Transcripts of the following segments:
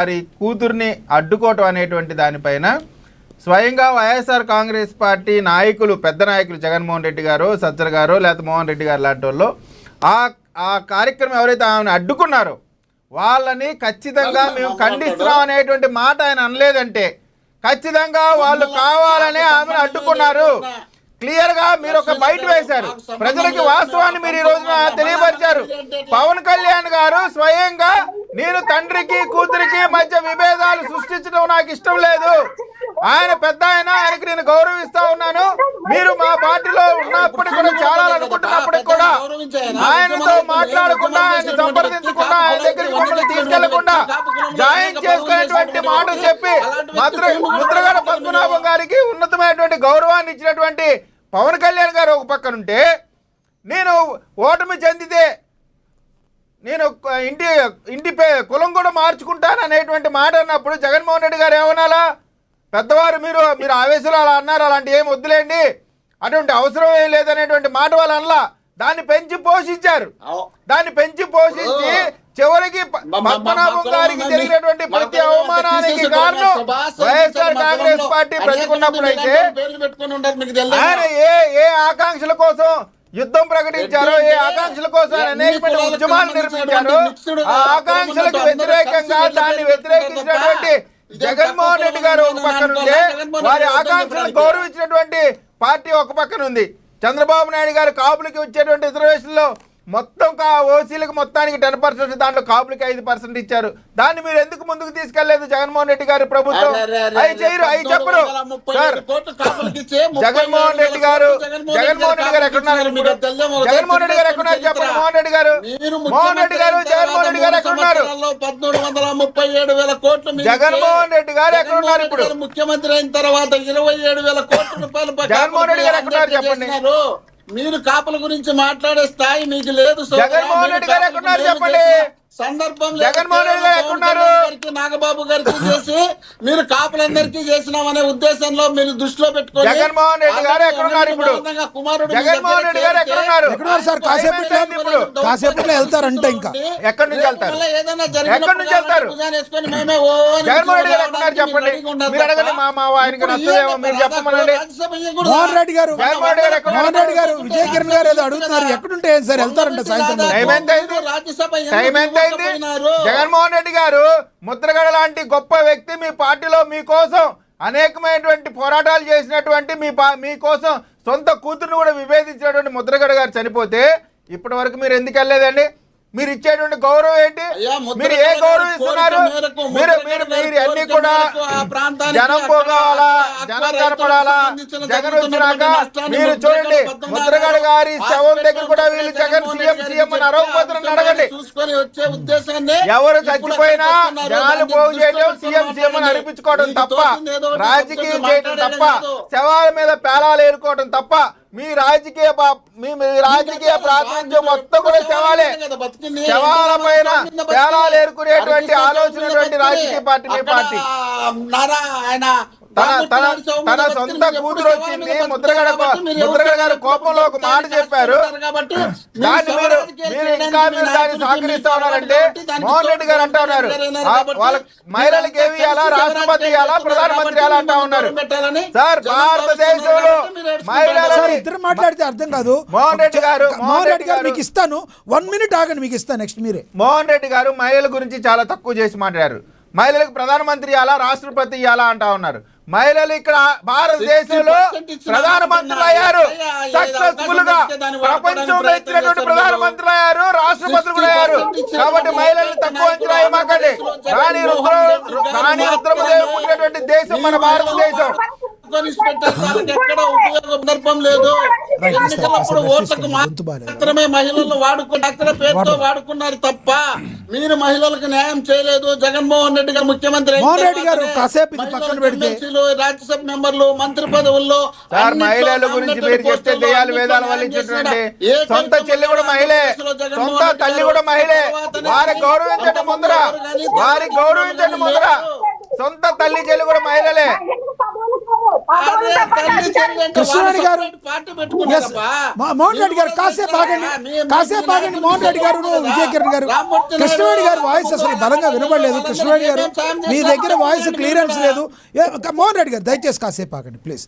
వారి కూతుర్ని అడ్డుకోవటం అనేటువంటి దానిపైన స్వయంగా వైఎస్ఆర్ కాంగ్రెస్ పార్టీ నాయకులు, పెద్ద నాయకులు జగన్మోహన్ రెడ్డి గారు, సజ్జల గారు, లేకపోతే మోహన్ రెడ్డి గారు లాంటి వాళ్ళు ఆ కార్యక్రమం ఎవరైతే ఆమెను అడ్డుకున్నారో వాళ్ళని ఖచ్చితంగా మేము ఖండిస్తున్నాం అనేటువంటి మాట ఆయన అనలేదంటే ఖచ్చితంగా వాళ్ళు కావాలనే ఆమెను అడ్డుకున్నారు. క్లియర్ గా మీరు ఒక బయట వేశారు, ప్రజలకి వాస్తవాన్ని మీరు ఈ రోజున తెలియపరిచారు. పవన్ కళ్యాణ్ గారు స్వయంగా నేను తండ్రికి కూతురికి మధ్య విభేదాలు సృష్టించడం నాకు ఇష్టం లేదు, ఆయన పెద్ద ఆయనకి నేను గౌరవిస్తా ఉన్నాను, మీరు మా పార్టీలో ఉన్నప్పటికీ కూడా చాలా అనుకుంటున్నప్పటికి కూడా ఆయనతో మాట్లాడకుండా, ఆయన సంప్రదించకుండా, ఆయన దగ్గరికి మమ్మల్ని తీసుకెళ్లకుండా జాయిన్ చేసుకునేటువంటి మాటలు చెప్పి ముద్రగడ పద్మనాభం గారికి ఉన్నతమైనటువంటి గౌరవాన్ని ఇచ్చినటువంటి పవన్ కళ్యాణ్ గారు ఒక పక్కనుంటే, నేను ఓటమి చెందితే నేను ఇంటి కులం కూడా మార్చుకుంటాను అనేటువంటి మాట అన్నప్పుడు జగన్మోహన్ రెడ్డి గారు ఏమనాలా? పెద్దవారు మీరు ఆవేశంలో అలా అన్నారు, అలాంటి ఏం వద్దులేండి, అటువంటి అవసరం ఏం లేదనేటువంటి మాట వాళ్ళు అనలా. దాన్ని పెంచి పోషించారు. దాన్ని పెంచి పోషించి చివరికి పద్మనాభం గారికి జరిగినటువంటి ప్రతి అవమానానికి కారణం వైఎస్ఆర్ కాంగ్రెస్ పార్టీ బ్రతికున్నప్పుడు అయితే ఆయన ఏ ఆకాంక్షల కోసం యుద్ధం ప్రకటించారో, ఏ ఆకాంక్షల కోసం అనేకమైన ఉద్యమాలు నిర్మించారో, ఆ ఆకాంక్షలకు వ్యతిరేకంగా దాన్ని వ్యతిరేకించినటువంటి జగన్మోహన్ రెడ్డి గారు ఒక పక్కన ఉంటే, వారి ఆకాంక్షలను గౌరవించినటువంటి పార్టీ ఒక పక్కన ఉంది. చంద్రబాబు నాయుడు గారు కాపులకి వచ్చేటువంటి రిజర్వేషన్లో మొత్తం ఓసీలకు మొత్తానికి 10%, దాంట్లో కాపులకి 5% ఇచ్చారు. దాన్ని మీరు ఎందుకు ముందుకు తీసుకెళ్లేదు జగన్మోహన్ రెడ్డి గారి ప్రభుత్వం? అవి చేయరు, అవి చెప్పరు సార్. జగన్మోహన్ రెడ్డి గారు ఎక్కడున్నారు? జగన్మోహన్ రెడ్డి గారు ఎక్కడున్నారు చెప్పండి. మోహన్ రెడ్డి గారు జగన్మోహన్ రెడ్డి గారు ఎక్కడున్నారు? జగన్మోహన్ రెడ్డి గారు ఎక్కడున్నారు? ఇప్పుడు ముఖ్యమంత్రి అయిన తర్వాత 27,000 కోట్ల రూపాయలు జగన్మోహన్ రెడ్డి గారు ఎక్కడున్నారు చెప్పండి. మీరు కాపుల గురించి మాట్లాడే స్థాయి మీకు లేదు. జగన్మోహన్ రెడ్డి గారు ఎక్కడున్నారు చెప్పండి. సందర్భంలో జగన్మోహన్ రెడ్డి గారు ఎక్కడున్నారు? నాగబాబు గారికి చేసి మీరు కాపులందరికీ చేసినామనే ఉద్దేశంలో మీరు దృష్టిలో పెట్టుకోండి. జగన్మోహన్ రెడ్డి గారు ఎక్కడున్నారు? ఇప్పుడు కుమారుడు జగన్మోహన్ రెడ్డి గారు ఎక్కడున్నారు? సార్ కాసేపట్లో వెళ్తారంటే ఇంకా ఎక్కడి నుంచి వెళ్తారు? ఏదైనా ఎక్కడి నుంచి వెళ్తారు? జగన్మోహన్ రెడ్డి గారు ఎక్కడున్నారు చెప్పండి. మీరు అడగండి, మా ఆయనకి నచ్చదేమో మీరు చెప్పమనండి. మోహన్ రెడ్డి గారు విజయ్ కిరణ్ గారు ఏదో అడుగుతున్నారు, ఎక్కడుంటే సార్ వెళ్తారంట సాయంత్రం. టైం ఎంత అయింది? జగన్మోహన్ రెడ్డి గారు ముద్రగడ లాంటి గొప్ప వ్యక్తి మీ పార్టీలో మీకోసం అనేకమైనటువంటి పోరాటాలు చేసినటువంటి మీకోసం సొంత కూతురుని కూడా విభేదించినటువంటి ముద్రగడ గారు చనిపోతే ఇప్పటి వరకు మీరు ఎందుకు వెళ్ళలేదండి? మీరు ఇచ్చేటువంటి గౌరవం ఏంటి? మీరు ఏ గౌరవం ఇస్తున్నారు? మీరు అన్ని కూడా జనం పోగాలా, జనం కనపడాలా? జగన్ వచ్చినాక మీరు చూడండి, ముద్రగడ గారి శవం దగ్గర కూడా వీళ్ళు జగన్ సీఎం అని అరవకపోతున్నారు. అడగండి, ఎవరు చచ్చిపోయినా జనాలు పోగు చేయడం, సీఎం అని అనిపించుకోవడం తప్ప, రాజకీయం చేయడం తప్ప, శవాల మీద పేలాలు ఏరుకోవడం తప్ప, మీ రాజకీయ ప్రాతినిధ్యం మొత్తం కూడా శవాలే. శవాల పైన పేలాలు ఏరుకునేటువంటి ఆలోచన రాజకీయ పార్టీ మీ పార్టీ. తన సొంత కూతురు వచ్చింది, ముద్రగడ గారు కోపంలో ఒక మాట చెప్పారు, దాన్ని మీరు ఇంకా దాన్ని సహకరిస్తా ఉన్నారంటే మోహన్ రెడ్డి గారు అంటా ఉన్నారు వాళ్ళ మహిళలకు ఏమి ఇవ్వాలా, రాష్ట్రపతి ఇవ్వాలా, ప్రధానమంత్రి ఇలా అంటా ఉన్నారు. సార్ భారతదేశంలో మహిళలు ఇద్దరు మాట్లాడితే అర్థం కాదు. మోహన్ రెడ్డి గారు మీకు ఇస్తాను, 1 minute ఆగండి, మీకు ఇస్తాను నెక్స్ట్ మీరే. మోహన్ రెడ్డి గారు మహిళల గురించి చాలా తక్కువ చేసి మాట్లాడారు. మహిళలకు ప్రధానమంత్రి ఇవ్వాలా, రాష్ట్రపతి ఇవ్వాలా అంటా ఉన్నారు. మహిళలు ఇక్కడ భారతదేశంలో ప్రధానమంత్రులు అయ్యారు, సక్సెస్ఫుల్ గా ప్రపంచంలో ఇచ్చినటువంటి ప్రధానమంత్రులు అయ్యారు, రాష్ట్రపతులు కూడా అయ్యారు. కాబట్టి మహిళలు తక్కువ అంచనా వేయమాకండి. రాణి రుద్రమదేవి పుట్టినటువంటి దేశం మన భారతదేశం. ఎక్కడ ఉపయోగం లేదు. ఎన్నికలప్పుడు ఓట్లకు మాత్రమే మహిళలను వాడుకున్నారు, పేరుతో వాడుకున్నారు తప్ప మీరు మహిళలకు న్యాయం చేయలేదు. జగన్మోహన్ రెడ్డి గారు ముఖ్యమంత్రి రాజ్యసభ మెంబర్లు, మంత్రి పదవుల్లో మహిళల గురించి మీరు చెప్తే దెయ్యాలు వేదాలు వల్లించేటువంటి సొంత చెల్లి కూడా మహిళే, సొంత తల్లి కూడా మహిళే. వారికి గౌరవించండి ముందర, సొంత తల్లి చెల్లి కూడా మహిళలే. అదే తల్లి చెల్లి అంటే కృష్ణారెడ్డి గారు వాళ్ళు పార్టీ పెట్టుకున్నారబ్బా. మోహన్ రెడ్డి గారు కాసేపు ఆగండి మోహన్ రెడ్డి గారు విజయ కిరణ్ గారు కృష్ణారెడ్డి గారి వాయిస్ అసలు బలంగా వినబడలేదు. కృష్ణారెడ్డి గారు మీ దగ్గర వాయిస్ క్లియరెన్స్ లేదు. మోహన్ రెడ్డి గారు దయచేసి కాసేపు ఆగండి ప్లీజ్.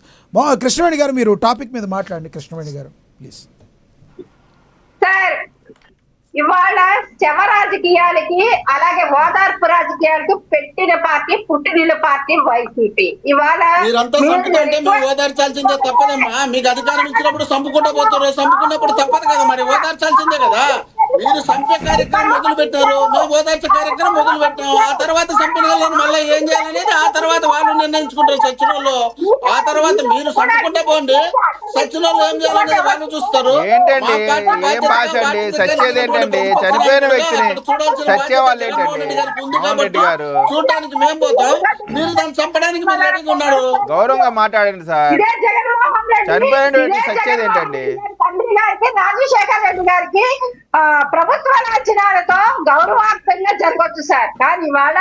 కృష్ణారెడ్డి గారు మీరు టాపిక్ మీద మాట్లాడండి. కృష్ణారెడ్డి గారు ప్లీజ్. సార్, ఇవాళ శవ రాజకీయాలకి అలాగే ఓదార్పు రాజకీయాలకు పెట్టిన పార్టీ పుట్టినిల్లు పార్టీ వైసీపీ. ఇవాళ మీరంతా చంపుతుంటే మేము ఓదార్చాల్సిందే తప్పదమ్మా. మీకు అధికారం ఇచ్చినప్పుడు చంపుకుంటూ పోతారు, చంపుకున్నప్పుడు తప్పదు కదా, మరి ఓదార్చాల్సిందే కదా. మీరు చంపే కార్యక్రమం మొదలు పెట్టారు, మేము ఓదార్చే కార్యక్రమం మొదలు పెట్టాము. ఆ తర్వాత చంపిన వాళ్ళని మళ్ళీ ఏం చేయాలనేది ఆ తర్వాత వాళ్ళు నిర్ణయించుకుంటారు సచిన వాళ్ళు. ఆ తర్వాత మీరు చంపుకుంటే పోండి, సచిన వాళ్ళు ఏం చేయాలనేది వాళ్ళు చూస్తారు. ఏంటండి ఏం భాష అండి? సచ్చేది ఏంటండి? చనిపోయిన వ్యక్తిని సచ్చే వాళ్ళు ఏంటండి? మోహన్ రెడ్డి గారు చూడడానికి మేము పోతాం, మీరు దాన్ని చంపడానికి మీరు రెడీగా ఉన్నారు. గౌరవంగా మాట్లాడండి సార్. ఇదే జగన్మోహన్ రెడ్డి, చనిపోయిన వ్యక్తి ఇదే సచ్చేది ఏంటండి? తండ్రి గారికి రాజశేఖర్ రెడ్డి గారికి ప్రభుత్వ లాంఛనాలతో గౌరవార్థంగా జరగవచ్చు సార్. కానీ ఇవాళ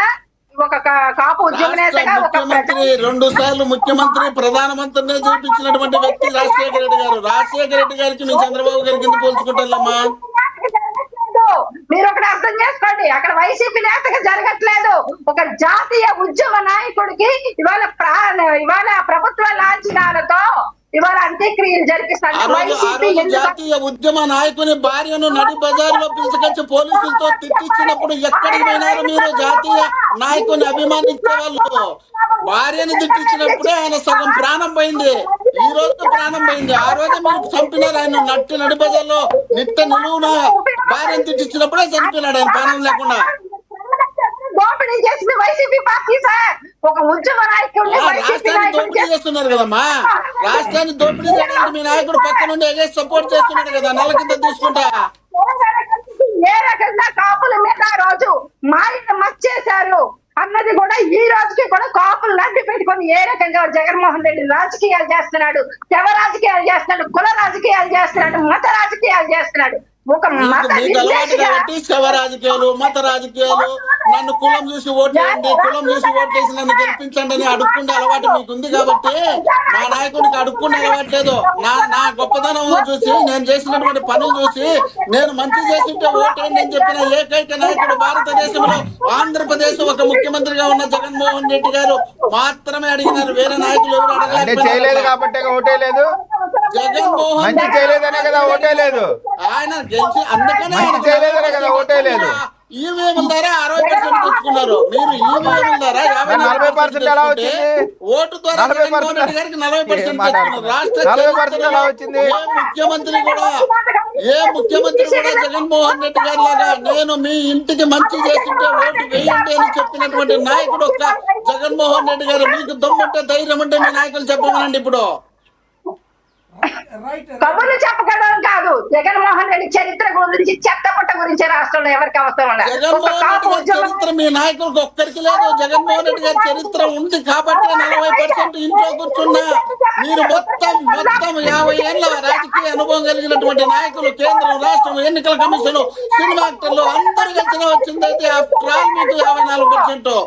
ఒక కాపు ఉద్యమ నేతగా ఒక ముఖ్యమంత్రి 2 సార్లు ముఖ్యమంత్రి ప్రధానమంత్రిని చూపించినటువంటి వ్యక్తి రాజశేఖర రెడ్డి గారు. రాజశేఖర రెడ్డి గారికి మీ చంద్రబాబు గారికి ఎందుకు పోల్చుకుంటారమ్మా? మీరు ఒకటి అర్థం చేసుకోండి, అక్కడ వైసీపీ నేతగా జరగట్లేదు. ఒక జాతీయ ఉద్యమ నాయకుడికి ఇవాళ ప్రభుత్వ లాంఛనాలతో ఇవాళ అంత్యక్రియలు జరిపిస్తారు. జాతీయ ఉద్యమ నాయకుని భార్యను నడి బజార్లో పిలుచుకొచ్చి పోలీసులతో తిట్టించినప్పుడు ఎక్కడికి పోయినారు మీరు? జాతీయ నాయకుని అభిమానించే వాళ్ళు భార్యను తిట్టించినప్పుడే ఆయన సగం ప్రాణం పోయింది. ఈ రోజు ప్రాణం పోయింది. ఆ రోజు మీరు చంపినారు ఆయన. నడి బజార్లో నిలువున భార్యను తిట్టించినప్పుడే చనిపోయినాడు ఆయన ప్రాణం లేకుండా. దోపిడీ చేసింది వైసీపీ పార్టీ సార్. ఒక ఉద్యమ నాయకుడిని రాష్ట్రాన్ని దోపిడీ చేస్తున్నారు కదమ్మా. రాష్ట్రాన్ని దోపిడీ చేయడానికి మీ నాయకుడు పక్క నుండి ఎగేసి సపోర్ట్ చేస్తున్నాడు కదా, నెల కింద తీసుకుంటా. ఏ రకంగా కాపుల మీద ఆ రోజు మాయను మర్చేశారు అన్నది కూడా ఈ రోజుకి కూడా కాపులు నడ్డి పెట్టుకొని ఏ రకంగా జగన్మోహన్ రెడ్డి రాజకీయాలు చేస్తున్నాడు, శవ రాజకీయాలు చేస్తున్నాడు, కుల రాజకీయాలు చేస్తున్నాడు, మత రాజకీయాలు చేస్తున్నాడు. ఒక మత మీకు అలవాటు కాబట్టి శవ రాజకీయాలు, మత రాజకీయాలు, నన్ను కులం చూసి ఓట్లేయండి, కులం చూసి ఓట్లేసి నన్ను గెలిపించండి అని అడుక్కుండే అలవాటు మీకు ఉంది కాబట్టి మా నాయకుడికి అడుక్కుండే అలవాటు లేదు. నా గొప్పదనం చూసి, నేను చేసినటువంటి పనులు చూసి, నేను మంచి చేస్తుంటే ఓటేయండి అని చెప్పిన ఏకైక నాయకుడు భారతదేశంలో ఆంధ్రప్రదేశ్ ఒక ముఖ్యమంత్రిగా ఉన్న జగన్మోహన్ రెడ్డి గారు మాత్రమే అడిగినారు. వేరే నాయకులు ఎవరు అడగలేదు. చేయలేదు కాబట్టి ఓటే లేదు. జగన్మోహన్ మంచి చేయలేదనే కదా ఓటే లేదు. ఆయన గెలిచి అందుకనే చేయలేదనే కదా ఓటే లేదు. ఈవీఎంల ద్వారా 60% తెచ్చుకున్నారు. మీరు ఈవీఎంల ద్వారా 40% ఎలా వచ్చింది? ఓటు ద్వారా జగన్మోహన్ రెడ్డి గారికి 40% తెచ్చుకున్నారు. రాష్ట్ర 40% ఎలా వచ్చింది? ఏ ముఖ్యమంత్రి కూడా జగన్మోహన్ రెడ్డి గారి లాగా నేను మీ ఇంటికి మంచి చేస్తుంటే ఓటు వేయండి అని చెప్పినటువంటి నాయకుడు ఒక్క జగన్మోహన్ రెడ్డి గారు. మీకు దమ్ముంటే ధైర్యం ఉంటే మీ నాయకులు చెప్పమనండి. ఇప్పుడు కబుర్లు చెప్పగలం కాదు, జగన్మోహన్ రెడ్డి చరిత్ర గురించి, చెత్తపుట్ట గురించి రాష్ట్రంలో ఎవరికి అవసరం ఉండదు. జగన్మోహన్ రెడ్డి గారి చరిత్ర మీ నాయకులకు ఒక్కరికి లేదు. జగన్మోహన్ రెడ్డి గారి చరిత్ర ఉంది కాబట్టి 40% ఇంట్లో కూర్చున్నా. మీరు మొత్తం 50 ఏళ్ల రాజకీయ అనుభవం కలిగినటువంటి నాయకులు, కేంద్రం, రాష్ట్రం, ఎన్నికల కమిషన్, సినిమా యాక్టర్లు అందరూ కలిసిన వచ్చిందైతే ఆఫ్టర్ ఆల్ మీకు 54%.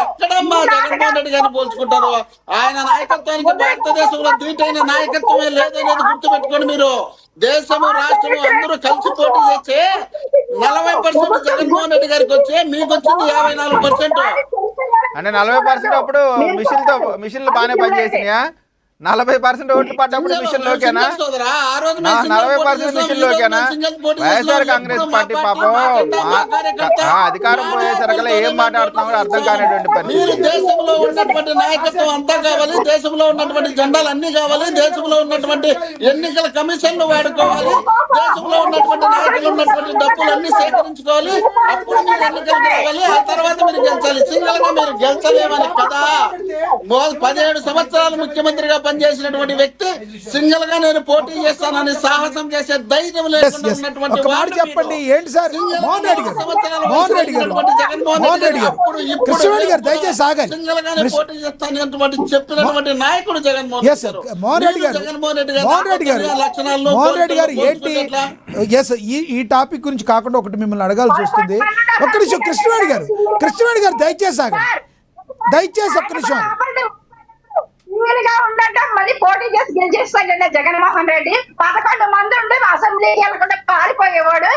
ఎక్కడమ్మా జగన్మోహన్ రెడ్డి గారిని పోల్చుకుంటారు? ఆయన నాయకత్వానికి భారతదేశంలో దీటైన నాయకత్వమే లేదనేది గుర్తుపెట్టుకోండి. మీరు దేశము, రాష్ట్రము అందరూ కలిసి పోటీ చేస్తే 40% జగన్మోహన్ రెడ్డి గారికి వచ్చే, మీకు వచ్చింది 54%. అంటే 40% అప్పుడు మిషన్లు బాగానే పనిచేసినాయా? 40% ఓట్లు పడ్డప్పుడు మిషన్ లోకేనా? 40% మిషన్ లోకేనా? వైఎస్ఆర్ కాంగ్రెస్ పార్టీ పాపం అధికారం పోయేసరికల్లా ఏం మాట్లాడుతున్నామో అర్థం కానిటువంటి మీరు దేశంలో ఉన్నటువంటి నాయకత్వం అంతా కావాలి, దేశంలో ఉన్నటువంటి జెండాలు అన్ని కావాలి, దేశంలో ఉన్నటువంటి ఎన్నికల కమిషన్లు వాడుకోవాలి, దేశంలో ఉన్నటువంటి నాయకులు ఉన్నటువంటి డబ్బులన్నీ సేకరించుకోవాలి. అప్పుడు మీరు ఎన్నికలకు రావాలి. ఆ తర్వాత మీరు గెలిచాలి. సింగల్ గా మీరు గెలిచలేమని కదా 17 సంవత్సరాలు ముఖ్యమంత్రిగా పనిచేసినటువంటి వ్యక్తి సింగల్ గా నేను పోటీ చేస్తానని సాహసం చేసే ధైర్యం లేకుండా ఉన్నటువంటి చెప్పండి. ఏంటి సార్ మోహన్ రెడ్డి గారు, మోహన్ రెడ్డి గారు, మోహన్ రెడ్డి గారు, కృష్ణరెడ్డి గారు దయచేసి ఆగండి. సింగల్ గానే పోటీ చేస్తానటువంటి చెప్పినటువంటి నాయకుడు జగన్మోహన్ రెడ్డి గారు. మోహన్ రెడ్డి గారు, మోహన్ రెడ్డి గారు, మోహన్ రెడ్డి గారు ఏంటి? ఈ టాపిక్ గురించి కాకుండా ఒకటి మిమ్మల్ని అడగాల్సి వస్తుంది. ఒక్క నిమిషం కృష్ణరెడ్డి గారు, కృష్ణరెడ్డి గారు దయచేసి ఆగండి, దయచేసి ఒక్క నిమిషం. నాయకుడిగా ఉండటం మళ్ళీ పోటీ చేసి గెలిచేస్తాడండి జగన్మోహన్ రెడ్డి. 11 మంది ఉండి అసెంబ్లీకి వెళ్ళకుండా పారిపోయేవాడు.